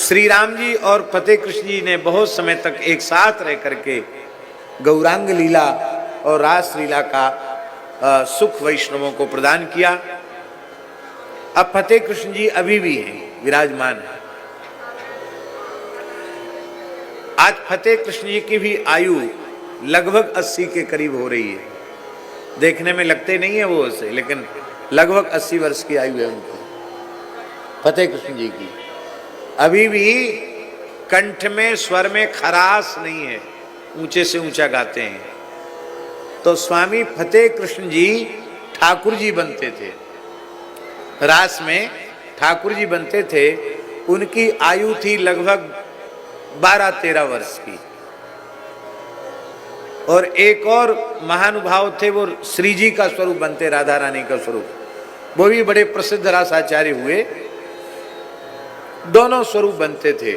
श्री राम जी और फतेह कृष्ण जी ने बहुत समय तक एक साथ रह करके गौरांग लीला और रास लीला का सुख वैष्णवों को प्रदान किया। अब फतेह कृष्ण जी अभी भी हैं, विराजमान हैं। आज फतेह कृष्ण जी की भी आयु लगभग 80 के करीब हो रही है। देखने में लगते नहीं है वो उसे, लेकिन लगभग 80 वर्ष की आयु है उनकी, फतेह कृष्ण जी की। अभी भी कंठ में स्वर में खराश नहीं है, ऊंचे से ऊंचा गाते हैं। तो स्वामी फतेह कृष्ण जी ठाकुर जी बनते थे, रास में ठाकुर जी बनते थे। उनकी आयु थी लगभग 12-13 वर्ष की। और एक और महानुभाव थे, वो श्री जी का स्वरूप बनते, राधा रानी का स्वरूप, वो भी बड़े प्रसिद्ध रासाचार्य हुए। दोनों स्वरूप बनते थे।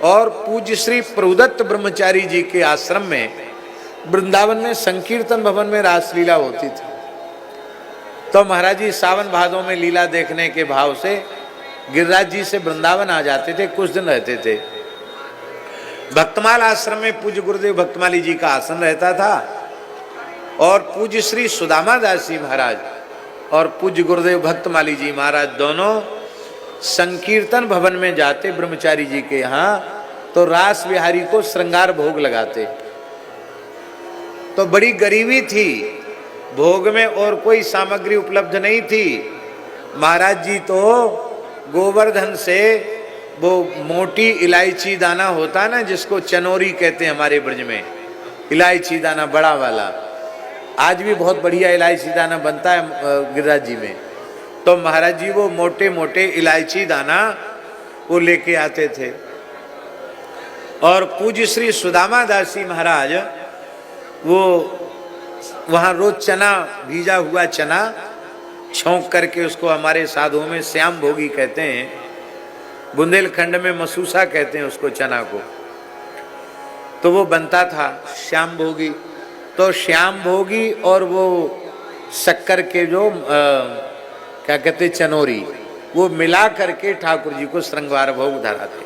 और पूज्य श्री प्रभुदत्त ब्रह्मचारी जी के आश्रम में वृंदावन में संकीर्तन भवन में रासलीला होती थी। तो महाराज जी सावन भादों में लीला देखने के भाव से गिरिराज जी से वृंदावन आ जाते थे, कुछ दिन रहते थे। भक्तमाल आश्रम में पूज्य गुरुदेव भक्तमाली जी का आसन रहता था। और पूज्य श्री सुदामा दास जी महाराज और पूज्य गुरुदेव भक्तमाली जी महाराज दोनों संकीर्तन भवन में जाते ब्रह्मचारी जी के यहाँ, तो रास बिहारी को श्रृंगार भोग लगाते। तो बड़ी गरीबी थी, भोग में और कोई सामग्री उपलब्ध नहीं थी। महाराज जी तो गोवर्धन से वो मोटी इलायची दाना होता है ना, जिसको चनोरी कहते हैं हमारे ब्रज में, इलायची दाना बड़ा वाला, आज भी बहुत बढ़िया इलायची दाना बनता है गिरिराज जी में। तो महाराज जी वो मोटे मोटे इलायची दाना वो लेके आते थे। और पूज्य श्री सुदामा दास जी महाराज वो वहाँ रोज चना, भीजा हुआ चना छौंक करके, उसको हमारे साधुओं में श्याम भोगी कहते हैं, बुंदेलखंड में मसूसा कहते हैं उसको चना को। तो वो बनता था श्याम भोगी। तो श्याम भोगी और वो शक्कर के जो क्या कहते चनोरी, वो मिला करके ठाकुर जी को श्रृंगार भोग धराते।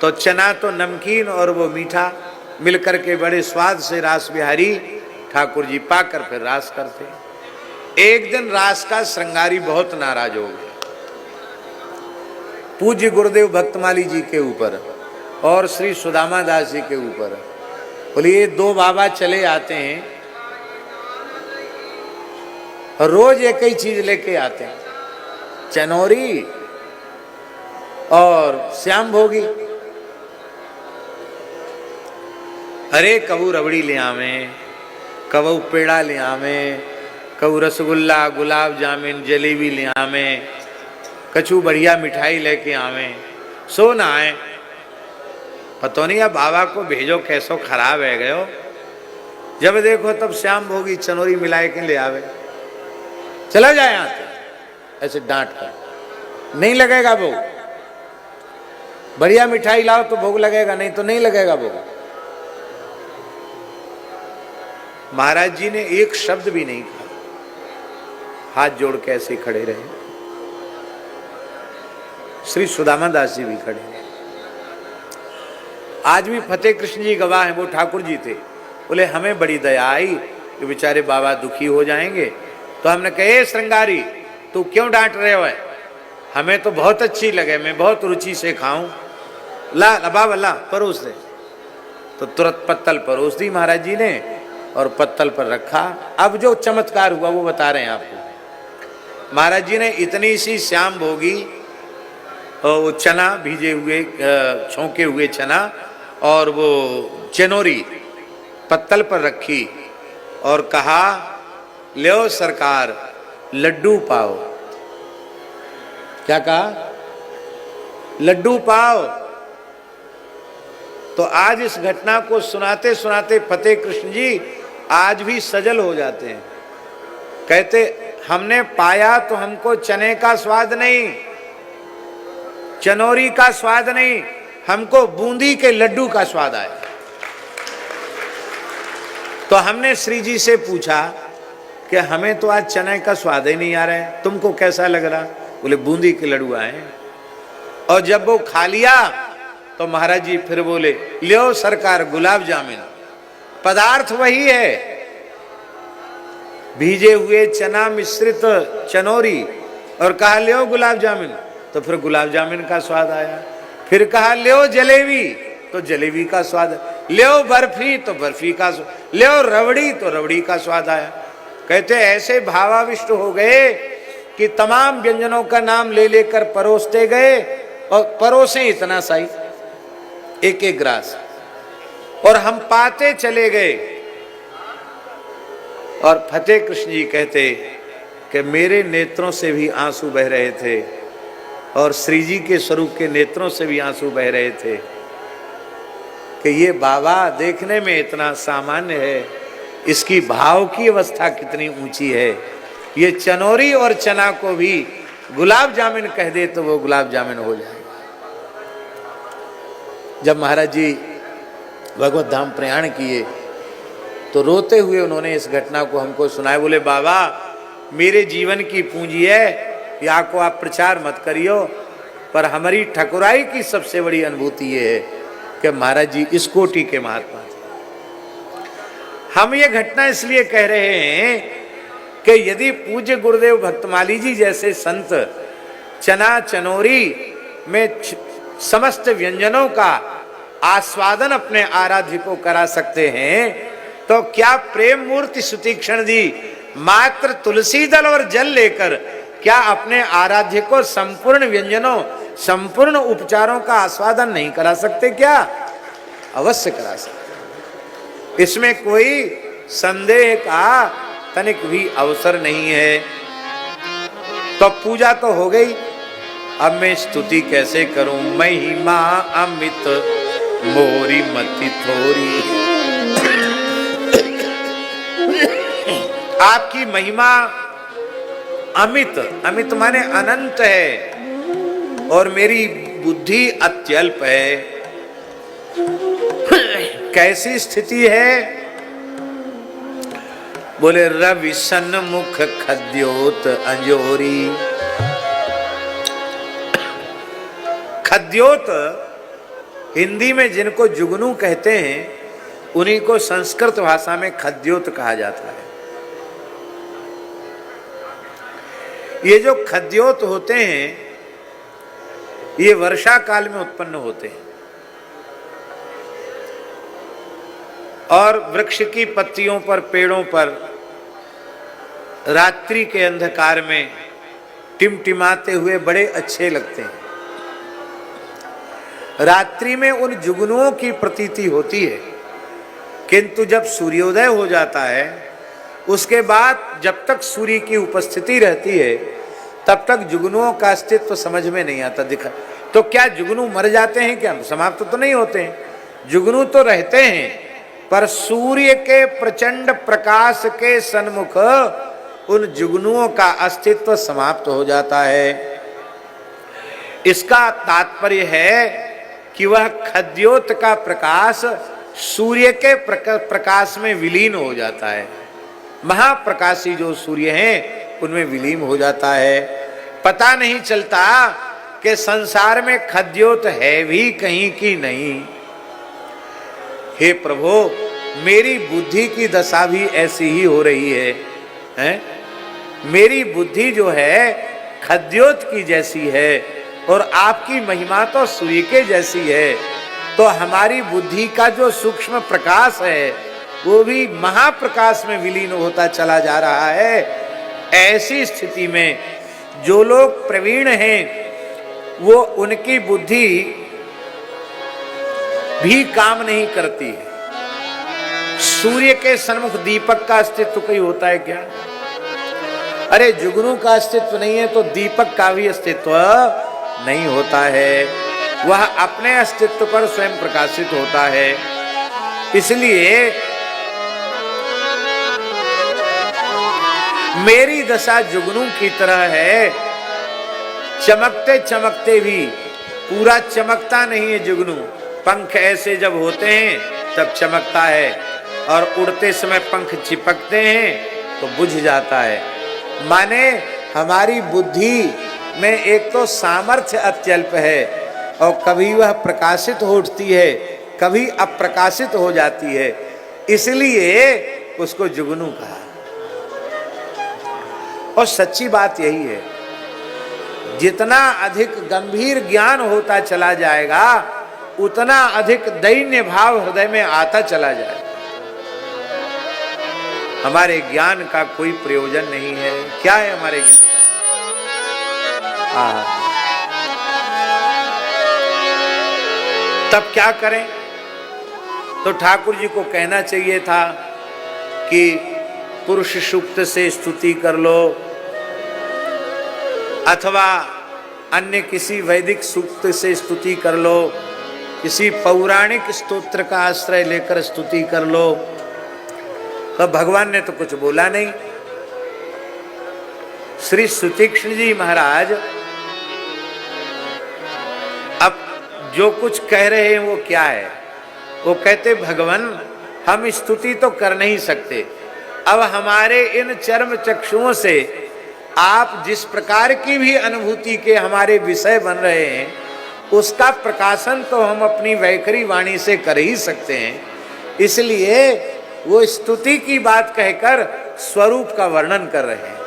तो चना तो नमकीन और वो मीठा मिलकर के बड़े स्वाद से रास बिहारी ठाकुर जी पाकर फिर रास करते। एक दिन रास का श्रृंगारी बहुत नाराज हो गया पूज्य गुरुदेव भक्तमाली जी के ऊपर और श्री सुदामा दास जी के ऊपर। बोलिए दो बाबा चले आते हैं, रोज एक ही चीज लेके आते हैं, चनोरी और श्याम भोगी। अरे कबू रबड़ी ले आवे, कबू पेड़ा ले आवे, कबू रसगुल्ला, गुलाब जामुन, जलेबी ले आवे, कछु बढ़िया मिठाई लेके आवे, सो ना आए। पतो नहीं अब बाबा को भेजो कैसो खराब है गयो, जब देखो तब श्याम भोगी चनोरी मिलाए के ले आवे। चला जाए यहाँ से, ऐसे डांट कर। नहीं लगेगा भोग, बढ़िया मिठाई लाओ तो भोग लगेगा, नहीं तो नहीं लगेगा भोग। महाराज जी ने एक शब्द भी नहीं कहा, हाथ जोड़ के ऐसे खड़े रहे। श्री सुदामा दास जी भी खड़े। आज भी फतेह कृष्ण जी गवाह हैं, वो ठाकुर जी थे। बोले हमें बड़ी दया आई कि बेचारे बाबा दुखी हो जाएंगे। तो हमने कहे श्रृंगारी तू क्यों डांट रहे हो, हमें तो बहुत अच्छी लगे, मैं बहुत रुचि से खाऊं, ला बाबा ला परोस दे। तो तुरंत पत्तल परोस दी महाराज जी ने और पत्तल पर रखा। अब जो चमत्कार हुआ वो बता रहे हैं आपको। महाराज जी ने इतनी सी श्याम भोगी और वो चना, भीजे हुए छौंके हुए चना और वो चनोरी पत्तल पर रखी और कहा लो सरकार लड्डू पाओ। क्या कहा? लड्डू पाओ। तो आज इस घटना को सुनाते सुनाते फतेह कृष्ण जी आज भी सजल हो जाते हैं। कहते हमने पाया तो हमको चने का स्वाद नहीं, चनोरी का स्वाद नहीं, हमको बूंदी के लड्डू का स्वाद आया। तो हमने श्री जी से पूछा कि हमें तो आज चने का स्वाद ही नहीं आ रहा है, तुमको कैसा लग रहा? बोले बूंदी के लड्डू आए। और जब वो खा लिया तो महाराज जी फिर बोले, लियो सरकार गुलाब जामुन। पदार्थ वही है, भीजे हुए चना मिश्रित चनौरी, और कहा लियो गुलाब जामुन, तो फिर गुलाब जामुन का स्वाद आया। फिर कहा लियो जलेबी, तो जलेबी का स्वाद, लियो बर्फी, तो बर्फी का स्वाद, लियो रबड़ी, तो रबड़ी का स्वाद आया। कहते ऐसे भावाविष्ट हो गए कि तमाम व्यंजनों का नाम ले लेकर परोसते गए, और परोसे इतना सा एक एक ग्रास, और हम पाते चले गए। और फतेह कृष्ण जी कहते कि मेरे नेत्रों से भी आंसू बह रहे थे, और श्री जी के स्वरूप के नेत्रों से भी आंसू बह रहे थे कि ये बाबा देखने में इतना सामान्य है, इसकी भाव की अवस्था कितनी ऊंची है। ये चनौरी और चना को भी गुलाब जामुन कह दे तो वो गुलाब जामुन हो जाएगा। जब महाराज जी भगवत धाम प्रयाण किए तो रोते हुए उन्होंने इस घटना को हमको सुनाया। बोले बाबा मेरे जीवन की पूंजी है, या को आप प्रचार मत करियो, पर हमारी ठकुराई की सबसे बड़ी अनुभूति ये है कि महाराज जी इस कोटि के महात्मा थे। हम ये घटना इसलिए कह रहे हैं कि यदि पूज्य गुरुदेव भक्तमाली जी जैसे संत चना चनौरी में समस्त व्यंजनों का आस्वादन अपने आराध्य को करा सकते हैं, तो क्या प्रेम मूर्ति सुतीक्षण जी मात्र तुलसी दल और जल लेकर क्या अपने आराध्य को संपूर्ण व्यंजनों संपूर्ण उपचारों का आस्वादन नहीं करा सकते? क्या अवश्य करा सकते, इसमें कोई संदेह का तनिक भी अवसर नहीं है। तो पूजा तो हो गई, अब मैं स्तुति कैसे करूं? महिमा अमित मोरी मति थोरी, आपकी महिमा अमित, अमित माने अनंत है, और मेरी बुद्धि अत्यल्प है। कैसी स्थिति है? बोले रवि सन्मुख खद्योत अंजोरी। खद्योत हिंदी में जिनको जुगनू कहते हैं, उन्हीं को संस्कृत भाषा में खद्योत कहा जाता है। ये जो खद्योत होते हैं ये वर्षा काल में उत्पन्न होते हैं, और वृक्ष की पत्तियों पर, पेड़ों पर रात्रि के अंधकार में टिमटिमाते हुए बड़े अच्छे लगते हैं। रात्रि में उन जुगनुओं की प्रतीति होती है, किंतु जब सूर्योदय हो जाता है उसके बाद जब तक सूर्य की उपस्थिति रहती है तब तक जुगनुओं का अस्तित्व समझ में नहीं आता दिखा। तो क्या जुगनू मर जाते हैं? क्या समाप्त तो नहीं होते हैं? जुगनू तो रहते हैं, पर सूर्य के प्रचंड प्रकाश के सन्मुख उन जुगनुओं का अस्तित्व समाप्त हो जाता है। इसका तात्पर्य है कि वह खद्योत का प्रकाश सूर्य के प्रकाश में विलीन हो जाता है। महाप्रकाशी जो सूर्य हैं उनमें विलीन हो जाता है। पता नहीं चलता कि संसार में खद्योत है भी कहीं की नहीं। हे प्रभु, मेरी बुद्धि की दशा भी ऐसी ही हो रही है, हैं? मेरी बुद्धि जो है खद्योत की जैसी है, और आपकी महिमा तो सूर्य के जैसी है। तो हमारी बुद्धि का जो सूक्ष्म प्रकाश है वो भी महाप्रकाश में विलीन होता चला जा रहा है। ऐसी स्थिति में जो लोग प्रवीण हैं वो उनकी बुद्धि भी काम नहीं करती है। सूर्य के सन्मुख दीपक का अस्तित्व कहीं होता है क्या? अरे जुगनू का अस्तित्व नहीं है तो दीपक का भी अस्तित्व नहीं होता है। वह अपने अस्तित्व पर स्वयं प्रकाशित होता है। इसलिए मेरी दशा जुगनू की तरह है। चमकते चमकते भी पूरा चमकता नहीं है जुगनू। पंख ऐसे जब होते हैं तब चमकता है, और उड़ते समय पंख चिपकते हैं तो बुझ जाता है। माने हमारी बुद्धि में एक तो सामर्थ्य अत्यल्प है, और कभी वह प्रकाशित हो उठती है, कभी अप्रकाशित हो जाती है, इसलिए उसको जुगनू कहा। और सच्ची बात यही है, जितना अधिक गंभीर ज्ञान होता चला जाएगा उतना अधिक दैन्य भाव हृदय में आता चला जाएगा। हमारे ज्ञान का कोई प्रयोजन नहीं है। क्या है हमारे ज्ञान का? तब क्या करें? तो ठाकुर जी को कहना चाहिए था कि पुरुष सूक्त से स्तुति कर लो, अथवा अन्य किसी वैदिक सूक्त से स्तुति कर लो, किसी पौराणिक स्तोत्र का आश्रय लेकर स्तुति कर लो। तो भगवान ने तो कुछ बोला नहीं। श्री सुतीक्ष्ण जी महाराज अब जो कुछ कह रहे हैं वो क्या है? वो कहते भगवान हम स्तुति तो कर नहीं सकते, अब हमारे इन चर्म चक्षुओं से आप जिस प्रकार की भी अनुभूति के हमारे विषय बन रहे हैं उसका प्रकाशन तो हम अपनी वैखरी वाणी से कर ही सकते हैं, इसलिए वो स्तुति की बात कहकर स्वरूप का वर्णन कर रहे हैं।